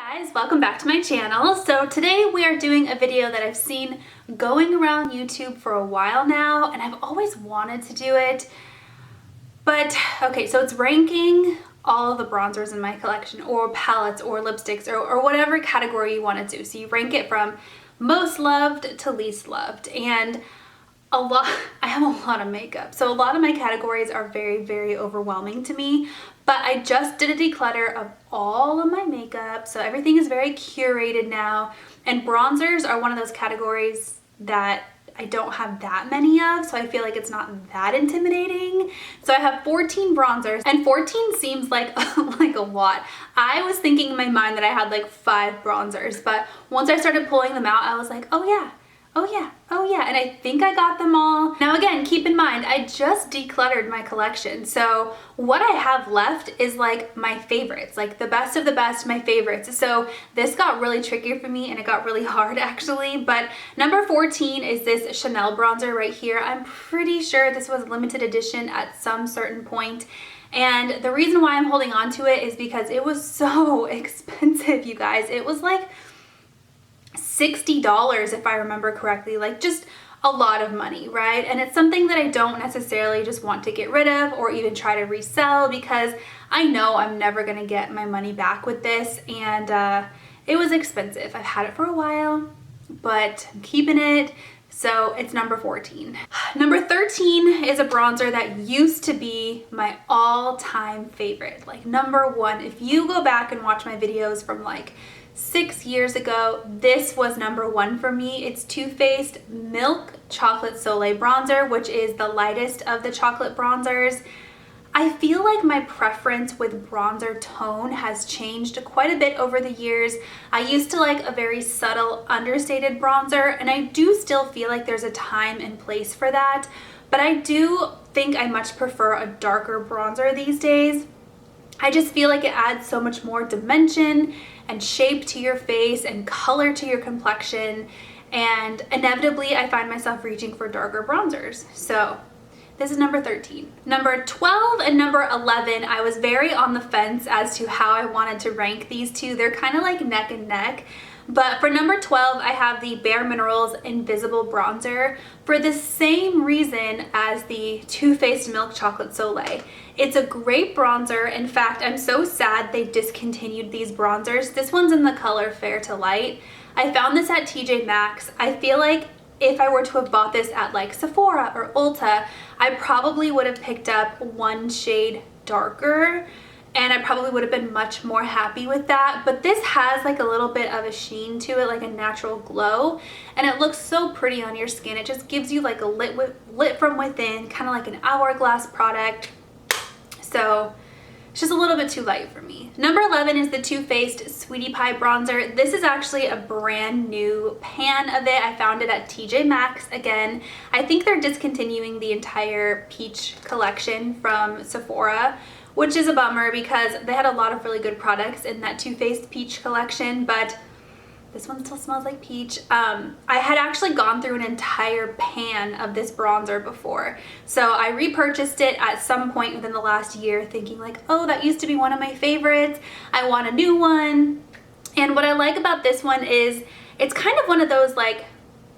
Guys, welcome back to my channel. So today we are doing a video that I've seen going around YouTube for a while now, and I've always wanted to do it. But okay, so it's ranking all of the bronzers in my collection, or palettes, or lipsticks, or whatever category you want to do. So you rank it from most loved to least loved, and I have a lot of makeup, so a lot of my categories are very, very overwhelming to me. But I just did a declutter of all of my makeup, so everything is very curated now. And bronzers are one of those categories that I don't have that many of, so I feel like it's not that intimidating. So I have 14 bronzers, and 14 seems like like a lot. I was thinking in my mind that I had like 5 bronzers, but once I started pulling them out, I was like, oh yeah, oh yeah, oh yeah, and I think I got them all. Now again, keep in mind, I just decluttered my collection, so what I have left is like my favorites, like the best of the best, my favorites. So this got really tricky for me, and it got really hard actually, but number 14 is this Chanel bronzer right here. I'm pretty sure this was limited edition at some certain point, and the reason why I'm holding on to it is because it was so expensive, you guys. It was like $60 if I remember correctly, like just a lot of money, right? And it's something that I don't necessarily just want to get rid of or even try to resell, because I know I'm never gonna get my money back with this, and it was expensive. I've had it for a while, but I'm keeping it, so it's number 14. Number 13 is a bronzer that used to be my all-time favorite, like number 1. If you go back and watch my videos from like 6 years ago, this was number 1 for me. It's Too Faced Milk Chocolate Soleil bronzer, which is the lightest of the chocolate bronzers. I feel like my preference with bronzer tone has changed quite a bit over the years. I used to like a very subtle, understated bronzer, and I do still feel like there's a time and place for that, but I do think I much prefer a darker bronzer these days. I just feel like it adds so much more dimension and shape to your face and color to your complexion, and inevitably I find myself reaching for darker bronzers. So this is number 13. Number 12 and number 11, I was very on the fence as to how I wanted to rank these two. They're kind of like neck and neck. But for number 12, I have the Bare Minerals Invisible Bronzer for the same reason as the Too Faced Milk Chocolate Soleil. It's a great bronzer. In fact, I'm so sad they discontinued these bronzers. This one's in the color Fair to Light. I found this at TJ Maxx. I feel like if I were to have bought this at like Sephora or Ulta, I probably would have picked up one shade darker, and I probably would have been much more happy with that. But this has like a little bit of a sheen to it, like a natural glow, and it looks so pretty on your skin. It just gives you like a lit from within, kind of like an hourglass product. So it's just a little bit too light for me. Number 11 is the Too Faced Sweetie Pie bronzer. This is actually a brand new pan of it. I found it at TJ Maxx again. I think they're discontinuing the entire peach collection from Sephora, which is a bummer because they had a lot of really good products in that Too Faced peach collection, but this one still smells like peach. I had actually gone through an entire pan of this bronzer before, so I repurchased it at some point within the last year thinking like, oh, that used to be one of my favorites, I want a new one. And what I like about this one is it's kind of one of those like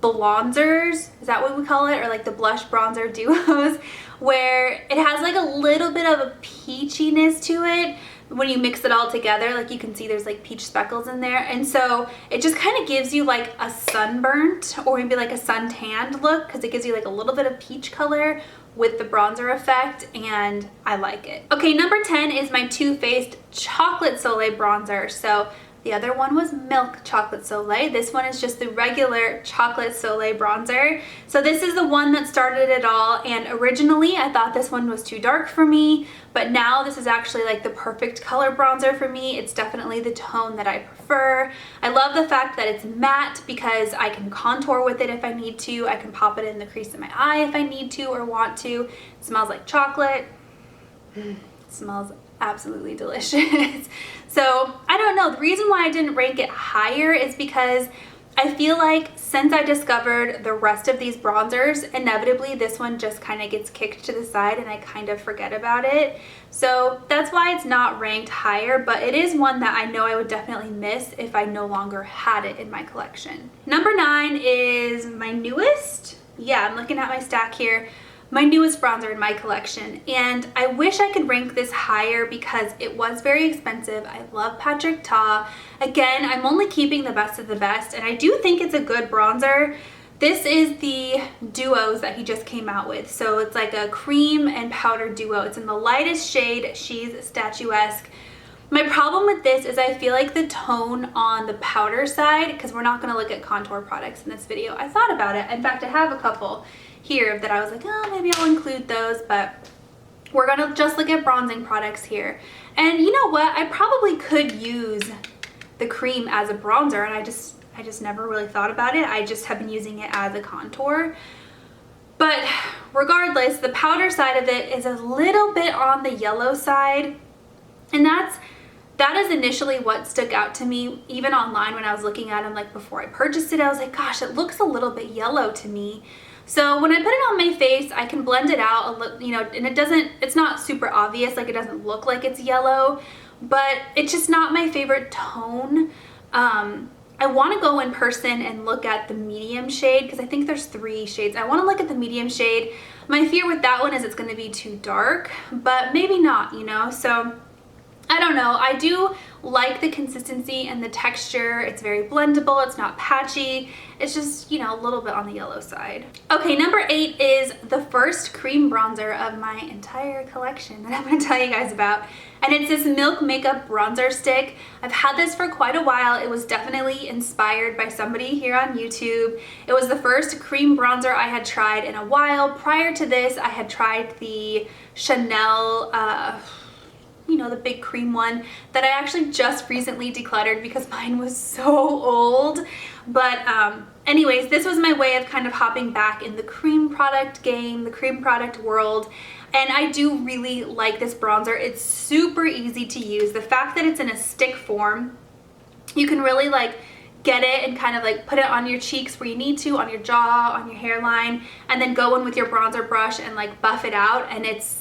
blonzers, is that what we call it, or like the blush bronzer duos, where it has like a little bit of a peachiness to it. When you mix it all together, like you can see there's like peach speckles in there, and so it just kind of gives you like a sunburnt or maybe like a suntanned look, because it gives you like a little bit of peach color with the bronzer effect, and I like it. Okay, number 10 is my Too Faced Chocolate Soleil bronzer. So the other one was Milk Chocolate Soleil. This one is just the regular Chocolate Soleil bronzer. So this is the one that started it all, and originally I thought this one was too dark for me, but now this is actually like the perfect color bronzer for me. It's definitely the tone that I prefer. I love the fact that it's matte because I can contour with it if I need to. I can pop it in the crease of my eye if I need to or want to. It smells like chocolate. It smells absolutely delicious. So I don't know, the reason why I didn't rank it higher is because I I feel like since I discovered the rest of these bronzers, inevitably this one just kind of gets kicked to the side and I kind of forget about it. So that's why it's not ranked higher, but it is one that I know I would definitely miss if I no longer had it in my collection. Number 9 is my newest. Yeah, I'm looking at my stack here. My newest bronzer in my collection, and I wish I could rank this higher because it was very expensive. I love Patrick Ta. Again, I'm only keeping the best of the best, and I do think it's a good bronzer. This is the duos that he just came out with. So it's like a cream and powder duo. It's in the lightest shade, She's Statuesque. My problem with this is I feel like the tone on the powder side, because we're not gonna look at contour products in this video. I thought about it. In fact, I have a couple here that I was like, oh, maybe I'll include those, but we're gonna just look at bronzing products here. And you know what? I probably could use the cream as a bronzer, and I just never really thought about it. I just have been using it as a contour. But regardless, the powder side of it is a little bit on the yellow side, and that is initially what stuck out to me. Even online when I was looking at them, like before I purchased it, I was like, gosh, it looks a little bit yellow to me. So when I put it on my face, I can blend it out a little, you know, and it's not super obvious, like it doesn't look like it's yellow, but it's just not my favorite tone. I want to go in person and look at the medium shade because I think there's 3 shades. I want to look at the medium shade. My fear with that one is it's going to be too dark, but maybe not, you know, so I don't know. I do like the consistency and the texture. It's very blendable. It's not patchy. It's just, you know, a little bit on the yellow side. Okay, number 8 is the first cream bronzer of my entire collection that I'm going to tell you guys about. And it's this Milk Makeup Bronzer Stick. I've had this for quite a while. It was definitely inspired by somebody here on YouTube. It was the first cream bronzer I had tried in a while. Prior to this, I had tried the Chanel, you know, the big cream one that I actually just recently decluttered because mine was so old. But anyways, this was my way of kind of hopping back in the cream product game, the cream product world. And I do really like this bronzer. It's super easy to use. The fact that it's in a stick form, you can really like get it and kind of like put it on your cheeks where you need to, on your jaw, on your hairline, and then go in with your bronzer brush and like buff it out. And it's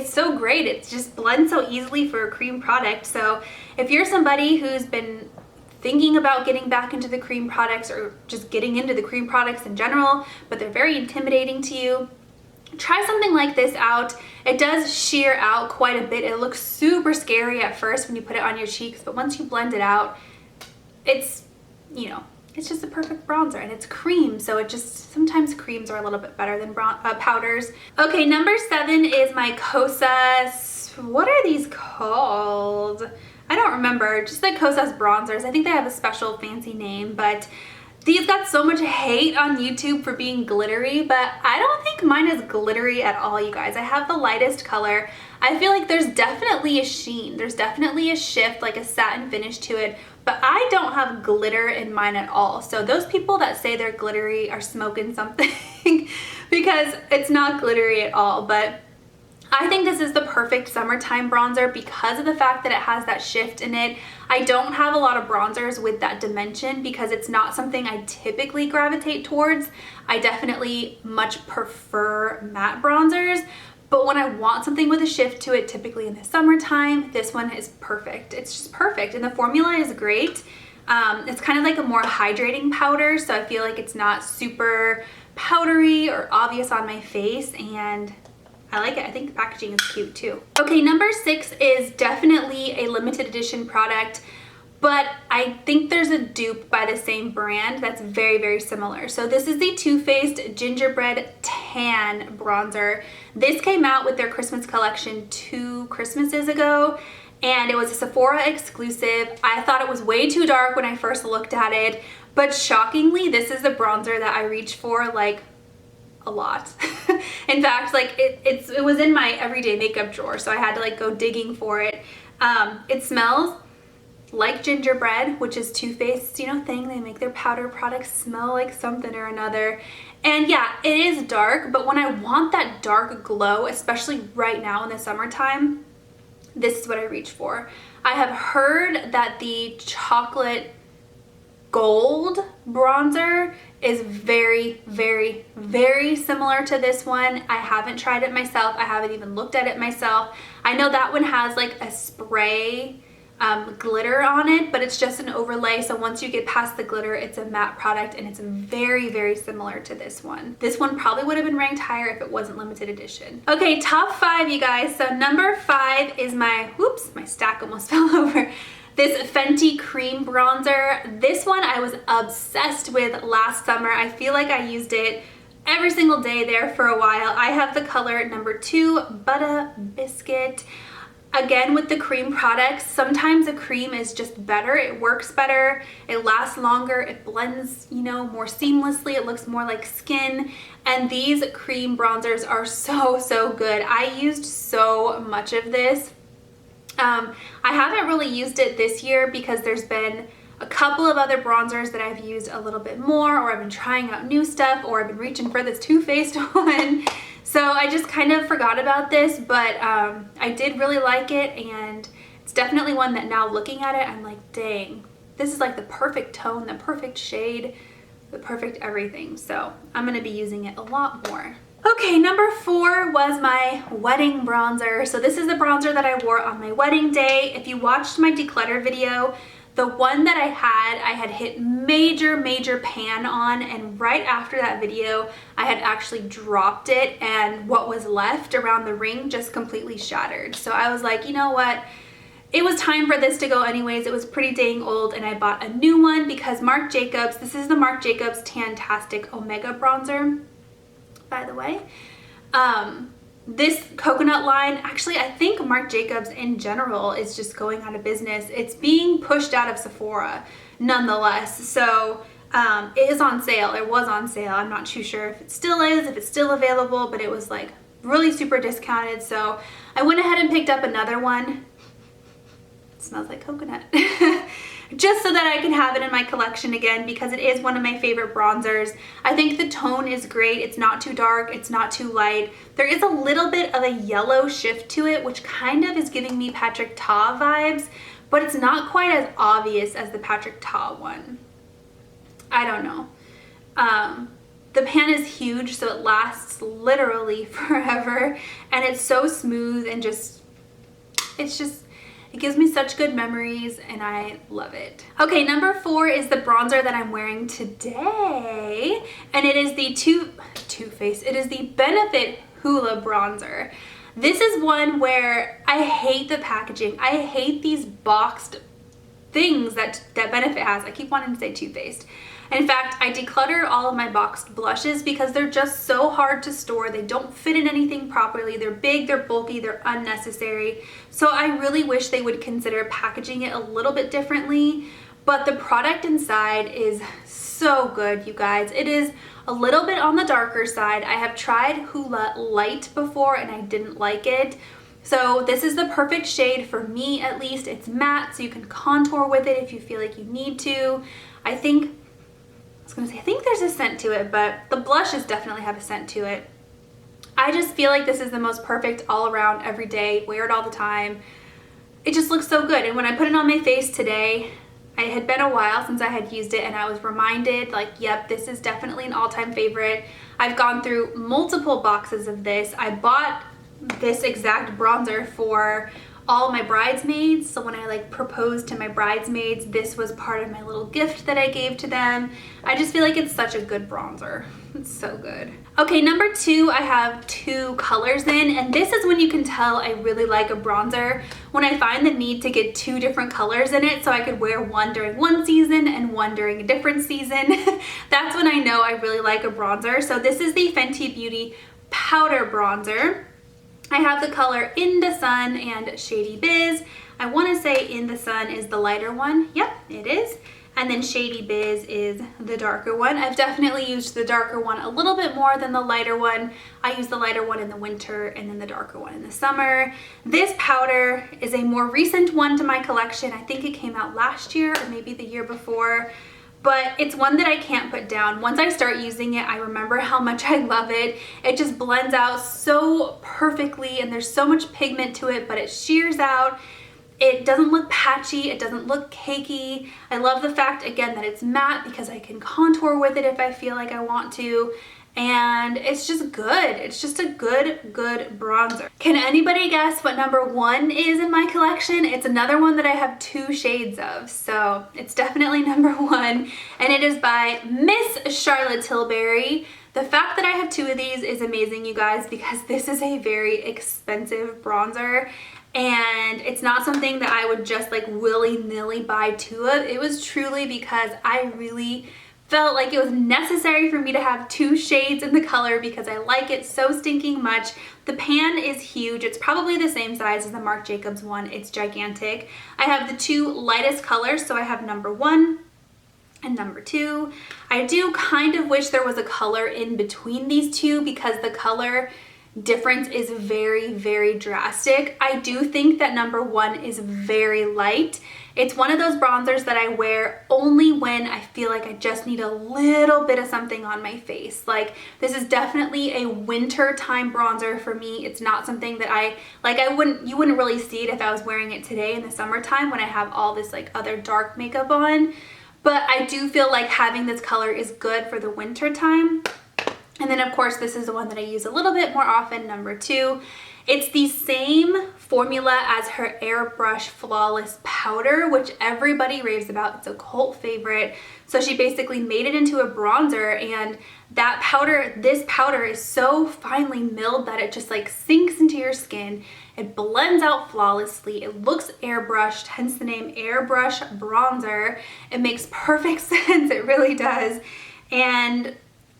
so great. It just blends so easily for a cream product. So if you're somebody who's been thinking about getting back into the cream products or just getting into the cream products in general, but they're very intimidating to you, try something like this out. It does sheer out quite a bit. It looks super scary at first when you put it on your cheeks, but once you blend it out, it's, you know, it's just a perfect bronzer, and it's cream, so it just, sometimes creams are a little bit better than powders. Okay, number 7 is my Kosas, what are these called? I don't remember, just the Kosas bronzers. I think they have a special fancy name, but these got so much hate on YouTube for being glittery, but I don't think mine is glittery at all, you guys. I have the lightest color. I feel like there's definitely a sheen. There's definitely a shift, like a satin finish to it, but I don't have glitter in mine at all. So those people that say they're glittery are smoking something because it's not glittery at all. But I think this is the perfect summertime bronzer because of the fact that it has that shift in it. I don't have a lot of bronzers with that dimension because it's not something I typically gravitate towards. I definitely much prefer matte bronzers, but when I want something with a shift to it, typically in the summertime, this one is perfect. It's just perfect, and the formula is great. It's kind of like a more hydrating powder, so I feel like it's not super powdery or obvious on my face, and I like it. I think the packaging is cute too. Okay, number 6 is definitely a limited edition product, but I think there's a dupe by the same brand that's very, very similar. So this is the Too Faced Gingerbread Tan Bronzer. This came out with their Christmas collection 2 Christmases ago, and it was a Sephora exclusive. I thought it was way too dark when I first looked at it, but shockingly, this is the bronzer that I reach for like a lot. In fact, like it was in my everyday makeup drawer, so I had to like go digging for it. It smells like gingerbread, which is Too Faced's, you know, thing. They make their powder products smell like something or another. And yeah, it is dark, but when I want that dark glow, especially right now in the summertime, this is what I reach for. I have heard that the chocolate gold bronzer is very, very, very similar to this one. I haven't tried it myself. I haven't even looked at it myself. I know that one has like a spray glitter on it, but it's just an overlay. So once you get past the glitter, it's a matte product, and it's very, very similar to this one. This one probably would have been ranked higher if it wasn't limited edition. Okay, top 5, you guys. So number 5 is my, whoops, my stack almost fell over. This Fenty cream bronzer. This one I was obsessed with last summer. I feel like I used it every single day there for a while. I have the color number 2, Butter Biscuit. Again, with the cream products, sometimes a cream is just better. It works better, it lasts longer, it blends, you know, more seamlessly, it looks more like skin. And these cream bronzers are so, so good. I used so much of this. I haven't really used it this year because there's been a couple of other bronzers that I've used a little bit more, or I've been trying out new stuff, or I've been reaching for this Too Faced one. So I just kind of forgot about this, but I did really like it, and it's definitely one that now looking at it, I'm like, dang, this is like the perfect tone, the perfect shade, the perfect everything. So I'm gonna be using it a lot more. Okay, number 4 was my wedding bronzer. So this is the bronzer that I wore on my wedding day. If you watched my declutter video, the one that I had hit major pan on, and right after that video, I had actually dropped it, and what was left around the ring just completely shattered. So I was like, you know what? It was time for this to go anyways. It was pretty dang old, and I bought a new one because Marc Jacobs, this is the Marc Jacobs Tantastic Omega bronzer, by the way. This coconut line, actually I think Marc Jacobs in general is just going out of business. It's being pushed out of Sephora nonetheless. So it is on sale. It was on sale. I'm not too sure if it still is, if it's still available, but it was like really super discounted. So I went ahead and picked up another one. It smells like coconut. Just so that I can have it in my collection again, because it is one of my favorite bronzers. I think the tone is great. It's not too dark, it's not too light. There is a little bit of a yellow shift to it, which kind of is giving me Patrick Ta vibes, but it's not quite as obvious as the Patrick Ta one. I don't know. The pan is huge, so it lasts literally forever, and it's so smooth and it gives me such good memories, and I love it. Okay, number 4 is the bronzer that I'm wearing today, and it is the Too Faced. It is the Benefit Hoola bronzer. This is one where I hate the packaging. I hate these boxed things that Benefit has. I keep wanting to say Too Faced. In fact, I decluttered all of my boxed blushes because they're just so hard to store. They don't fit in anything properly. They're big, they're bulky, they're unnecessary. So I really wish they would consider packaging it a little bit differently. But the product inside is so good, you guys. It is a little bit on the darker side. I have tried Hoola Light before and I didn't like it. So this is the perfect shade for me, at least. It's matte, so you can contour with it if you feel like you need to. I think there's a scent to it, but the blushes definitely have a scent to it. I just feel like this is the most perfect all around, every day, wear it all the time. It just looks so good. And when I put it on my face today, it had been a while since I had used it, and I was reminded, like, yep, this is definitely an all-time favorite. I've gone through multiple boxes of this. I bought this exact bronzer for all my bridesmaids. So when I like proposed to my bridesmaids, this was part of my little gift that I gave to them. I just feel like it's such a good bronzer. It's so good. Okay, number 2, I have 2 colors in, and this is when you can tell I really like a bronzer, when I find the need to get 2 different colors in it so I could wear one during one season and one during a different season. That's when I know I really like a bronzer. So this is the Fenty Beauty Powder Bronzer. I have the color In the Sun and Shady Biz. I want to say In the Sun is the lighter one. Yep, it is. And then Shady Biz is the darker one. I've definitely used the darker one a little bit more than the lighter one. I use the lighter one in the winter and then the darker one in the summer. This powder is a more recent one to my collection. I think it came out last year or maybe the year before. But it's one that I can't put down. Once I start using it, I remember how much I love it. It just blends out so perfectly, and there's so much pigment to it, but it shears out. It doesn't look patchy, it doesn't look cakey. I love the fact, again, that it's matte because I can contour with it if I feel like I want to. And it's just good. It's just a good bronzer. Can anybody guess what number 1 is in my collection? It's another one that I have 2 shades of, so it's definitely number 1, and it is by Miss Charlotte Tilbury. The fact that I have 2 of these is amazing, you guys, because this is a very expensive bronzer, and it's not something that I would just like willy-nilly buy 2 of. It was truly because I really felt like it was necessary for me to have 2 shades in the color because I like it so stinking much. The pan is huge. It's probably the same size as the Marc Jacobs one. It's gigantic. I have the 2 lightest colors, so I have number 1 and number 2. I do kind of wish there was a color in between these 2 because the color difference is very drastic. I do think that number 1 is very light. It's one of those bronzers that I wear only when I feel like I just need a little bit of something on my face. Like, this is definitely a winter time bronzer for me. It's not something that you wouldn't really see it if I was wearing it today in the summertime when I have all this like other dark makeup on. But I do feel like having this color is good for the winter time. And then of course, this is the one that I use a little bit more often, number 2. It's the same formula as her Airbrush Flawless Powder, which everybody raves about. It's a cult favorite. So she basically made it into a bronzer, and that powder, this powder is so finely milled that it just like sinks into your skin. It blends out flawlessly. It looks airbrushed, hence the name Airbrush Bronzer. It makes perfect sense. It really does. And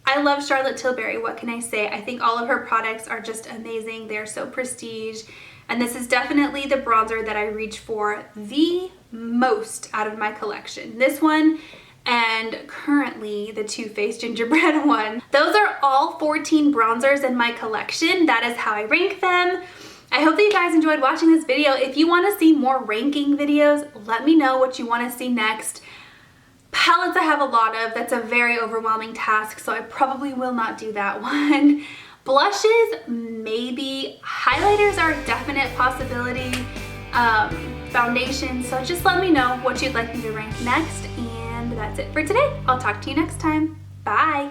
I love Charlotte Tilbury. What can I say? I think all of her products are just amazing. They're so prestige. And this is definitely the bronzer that I reach for the most out of my collection. This one and currently the Too Faced Gingerbread one. Those are all 14 bronzers in my collection. That is how I rank them. I hope that you guys enjoyed watching this video. If you want to see more ranking videos, let me know what you want to see next. Palettes I have a lot of. That's a very overwhelming task, so I probably will not do that one. Blushes, maybe. Highlighters are a definite possibility. Foundation, so just let me know what you'd like me to rank next, and that's it for today. I'll talk to you next time. Bye!